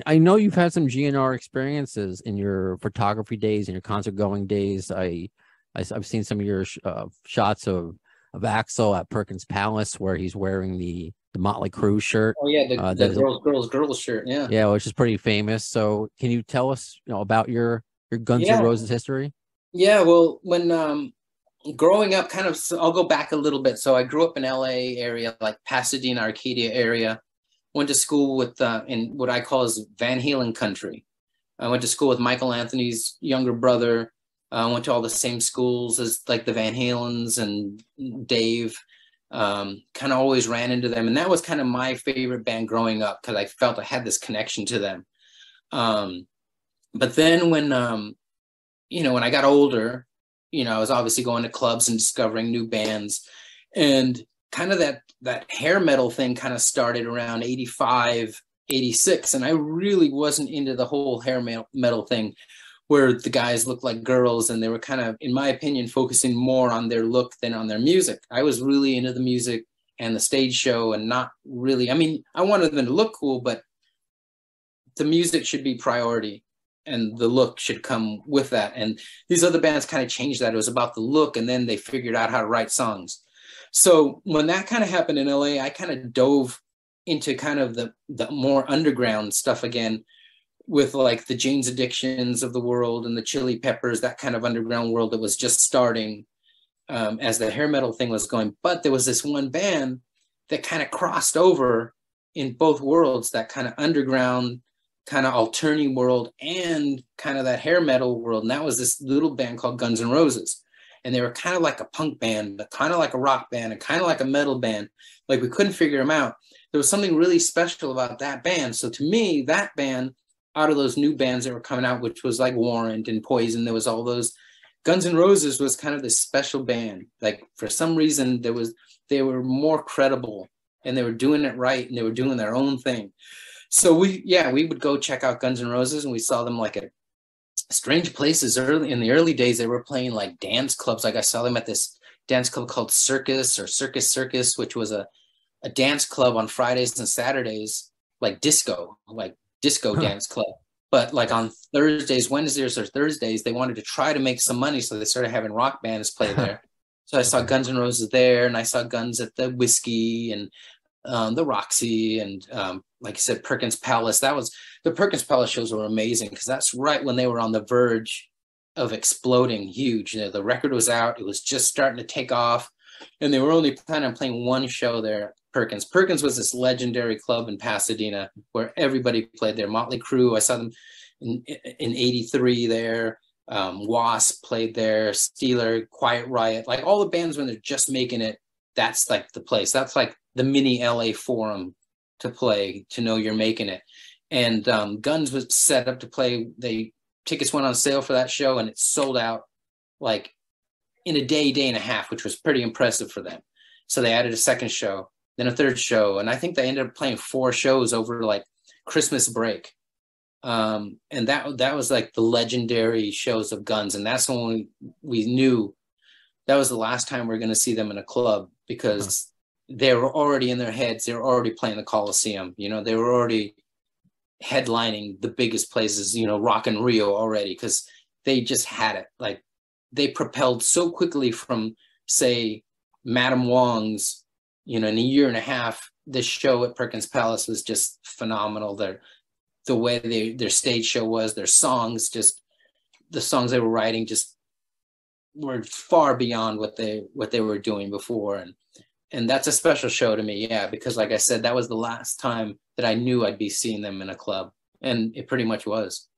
I know you've had some GNR experiences in your photography days and your concert going days. I've seen some of your shots of Axel at Perkins Palace where he's wearing the Motley Crue shirt. Oh yeah, the That is, girls shirt. Yeah. yeah, which is pretty famous. So can you tell us, about your Guns N' Yeah. Roses history? Yeah. Well, when growing up, kind of, so I'll go back a little bit. So I grew up in LA area, like Pasadena, Arcadia area. Went to school with in what I call as Van Halen country. I went to school with Michael Anthony's younger brother. I went to all the same schools as like the Van Halens and Dave. Kind of always ran into them, and that was kind of my favorite band growing up because I felt I had this connection to them. Um, but then when I got older, I was obviously going to clubs and discovering new bands, and kind of that hair metal thing kind of started around 85, 86, and I really wasn't into the whole hair metal thing where the guys looked like girls and they were kind of, in my opinion, focusing more on their look than on their music. I was really into the music and the stage show and not really, I mean, I wanted them to look cool, but the music should be priority and the look should come with that. And these other bands kind of changed that. It was about the look, and then they figured out how to write songs. So when that kind of happened in LA, I kind of dove into kind of the more underground stuff again, with like the Jane's Addictions of the world and the Chili Peppers, that kind of underground world that was just starting as the hair metal thing was going. But there was this one band that kind of crossed over in both worlds, that kind of underground, kind of alternative world and kind of that hair metal world. And that was this little band called Guns N' Roses. And they were kind of like a punk band, but kind of like a rock band and kind of like a metal band. Like we couldn't figure them out. There was something really special about that band. So to me, that band, out of those new bands that were coming out, which was like Warrant and Poison, there was all those. Guns N' Roses was kind of this special band. Like for some reason, they were more credible and they were doing it right and they were doing their own thing. So we would go check out Guns N' Roses, and we saw them like at strange places. Early in the early days, they were playing like dance clubs. Like I saw them at this dance club called Circus or Circus, which was a dance club on Fridays and Saturdays, like disco Huh. dance club. But like on Thursdays, Wednesdays, or Thursdays, they wanted to try to make some money, so they started having rock bands play there. So I saw Okay. Guns N' Roses there, and I saw Guns at the Whiskey and the Roxy, and like I said, Perkins Palace. That was the Perkins Palace shows were amazing because that's right when they were on the verge of exploding huge. The record was out; it was just starting to take off, and they were only planning on playing one show there. Perkins. Perkins was this legendary club in Pasadena where everybody played there. Motley Crue, I saw them in '83 there. Wasp played there. Steeler, Quiet Riot, like all the bands when they're just making it. That's like the place. That's like the mini LA Forum to play, to know you're making it. And Guns was set up to play. Tickets went on sale for that show, and it sold out like in a day and a half, which was pretty impressive for them. So they added a second show, then a third show, and I think they ended up playing 4 shows over like Christmas break. And that was like the legendary shows of Guns, and that's when we knew that was the last time we are going to see them in a club, Huh. because they were already in their heads. They were already playing the Coliseum. They were already headlining the biggest places, Rock in Rio already, because they just had it. Like they propelled so quickly from, say, Madame Wong's, in a year and a half. This show at Perkins Palace was just phenomenal. The way their stage show was, their songs, just the songs they were writing, just were far beyond what they were doing before. And that's a special show to me, yeah, because like I said, that was the last time that I knew I'd be seeing them in a club, and it pretty much was.